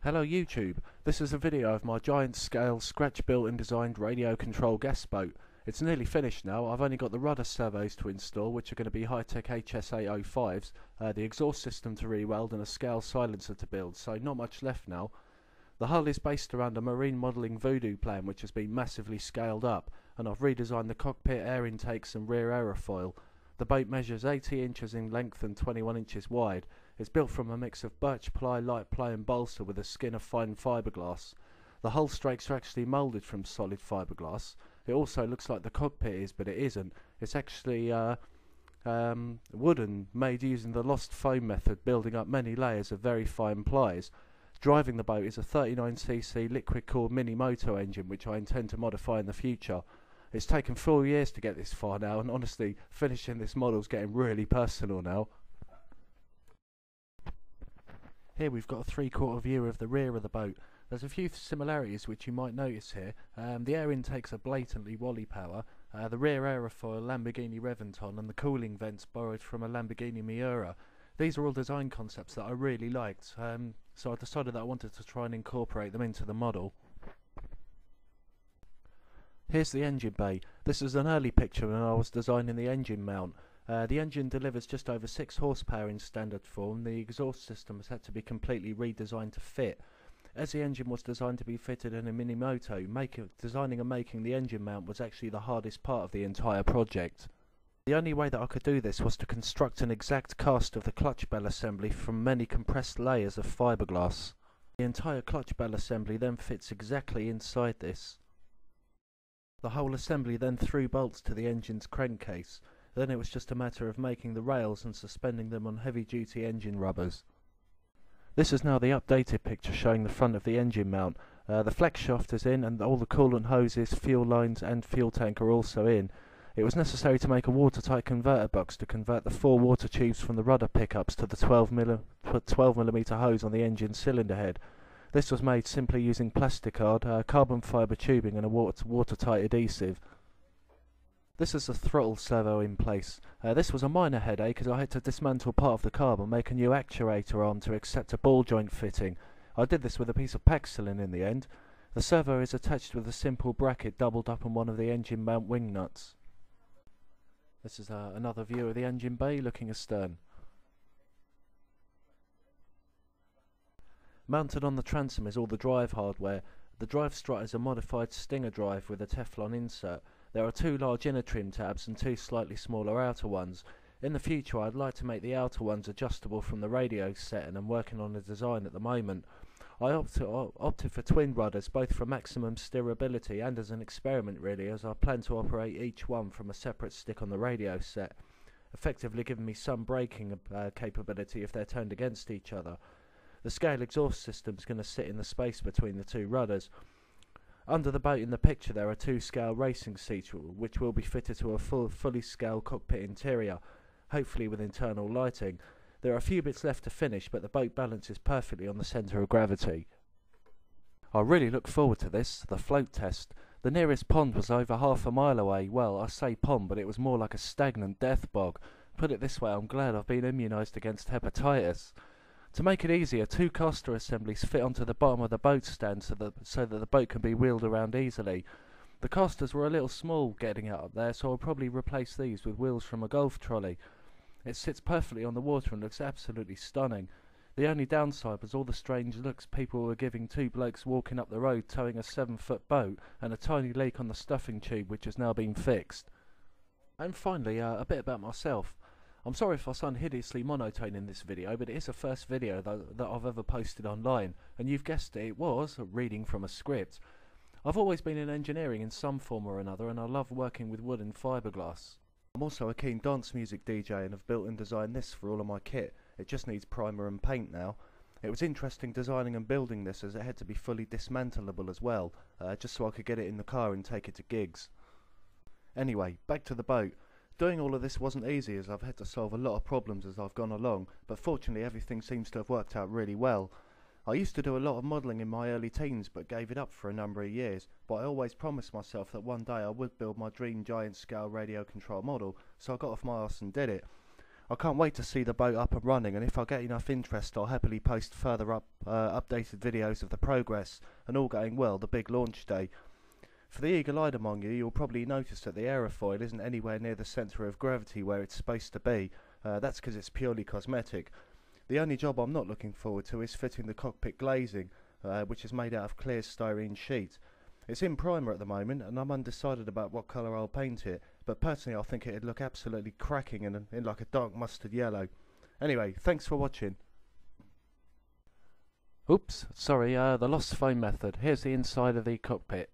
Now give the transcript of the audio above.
Hello YouTube, this is a video of my giant scale scratch built and designed radio control guest boat. It's nearly finished now. I've only got the rudder servos to install, which are going to be Hi-Tech HS805s, the exhaust system to re-weld and a scale silencer to build, so not much left now. The hull is based around a marine modelling voodoo plan which has been massively scaled up, and I've redesigned the cockpit, air intakes and rear aerofoil. The boat measures 80 inches in length and 21 inches wide. It's built from a mix of birch ply, light ply and balsa with a skin of fine fiberglass. The hull strakes are actually moulded from solid fiberglass. It also looks like the cockpit is, but it isn't. It's actually wooden, made using the lost foam method, building up many layers of very fine plies. Driving the boat is a 39cc liquid cooled mini moto engine which I intend to modify in the future. It's taken 4 years to get this far now, and honestly, finishing this model is getting really personal now. Here we've got a 3/4 view of the rear of the boat. There's a few similarities which you might notice here. The air intakes are blatantly Wally power, the rear aerofoil Lamborghini Reventon, and the cooling vents borrowed from a Lamborghini Miura. These are all design concepts that I really liked, so I decided that I wanted to try and incorporate them into the model. Here's the engine bay. This is an early picture when I was designing the engine mount. The engine delivers just over 6 horsepower in standard form. The exhaust system has had to be completely redesigned to fit. As the engine was designed to be fitted in a mini moto, designing and making the engine mount was actually the hardest part of the entire project. The only way that I could do this was to construct an exact cast of the clutch bell assembly from many compressed layers of fiberglass. The entire clutch bell assembly then fits exactly inside this. The whole assembly then threw bolts to the engine's crankcase. Then it was just a matter of making the rails and suspending them on heavy-duty engine rubbers. This is now the updated picture showing the front of the engine mount. The flex shaft is in, and all the coolant hoses, fuel lines and fuel tank are also in. It was necessary to make a watertight converter box to convert the 4 water tubes from the rudder pickups to the 12mm hose on the engine cylinder head. This was made simply using plasticard, carbon fibre tubing and a watertight adhesive. This is the throttle servo in place. This was a minor headache as I had to dismantle part of the carb and make a new actuator arm to accept a ball joint fitting. I did this with a piece of Paxilin in the end. The servo is attached with a simple bracket doubled up on one of the engine mount wing nuts. This is another view of the engine bay looking astern. Mounted on the transom is all the drive hardware. The drive strut is a modified Stinger drive with a Teflon insert. There are 2 large inner trim tabs and 2 slightly smaller outer ones. In the future I'd like to make the outer ones adjustable from the radio set, and I'm working on a design at the moment. I opted for twin rudders, both for maximum steerability and as an experiment really, as I plan to operate each one from a separate stick on the radio set, effectively giving me some braking capability if they're turned against each other. The scale exhaust system is going to sit in the space between the 2 rudders. Under the boat in the picture there are 2 scale racing seats which will be fitted to a fully scale cockpit interior, hopefully with internal lighting. There are a few bits left to finish, but the boat balances perfectly on the centre of gravity. I really look forward to this, the float test. The nearest pond was over half a mile away. Well, I say pond, but it was more like a stagnant death bog. Put it this way, I'm glad I've been immunised against hepatitis. To make it easier, 2 caster assemblies fit onto the bottom of the boat stand so that the boat can be wheeled around easily. The casters were a little small getting out up there, so I'll probably replace these with wheels from a golf trolley. It sits perfectly on the water and looks absolutely stunning. The only downside was all the strange looks people were giving 2 blokes walking up the road towing a 7-foot boat, and a tiny leak on the stuffing tube which has now been fixed. And finally, a bit about myself. I'm sorry if I sound hideously monotone in this video, but it is the first video that I've ever posted online, and you've guessed it, it was a reading from a script. I've always been in engineering in some form or another, and I love working with wood and fiberglass. I'm also a keen dance music DJ and have built and designed this for all of my kit. It just needs primer and paint now. It was interesting designing and building this as it had to be fully dismantleable as well, just so I could get it in the car and take it to gigs. Anyway, back to the boat. Doing all of this wasn't easy as I've had to solve a lot of problems as I've gone along, but fortunately everything seems to have worked out really well. I used to do a lot of modelling in my early teens but gave it up for a number of years, but I always promised myself that one day I would build my dream giant scale radio control model, so I got off my arse and did it. I can't wait to see the boat up and running, and if I get enough interest I'll happily post further updated videos of the progress, and all going well, the big launch day. For the eagle-eyed among you, you'll probably notice that the aerofoil isn't anywhere near the centre of gravity where it's supposed to be. That's because it's purely cosmetic. The only job I'm not looking forward to is fitting the cockpit glazing, which is made out of clear styrene sheet. It's in primer at the moment, and I'm undecided about what colour I'll paint it, but personally I think it'd look absolutely cracking in like a dark mustard yellow. Anyway, thanks for watching. Oops, sorry, the lost phone method. Here's the inside of the cockpit.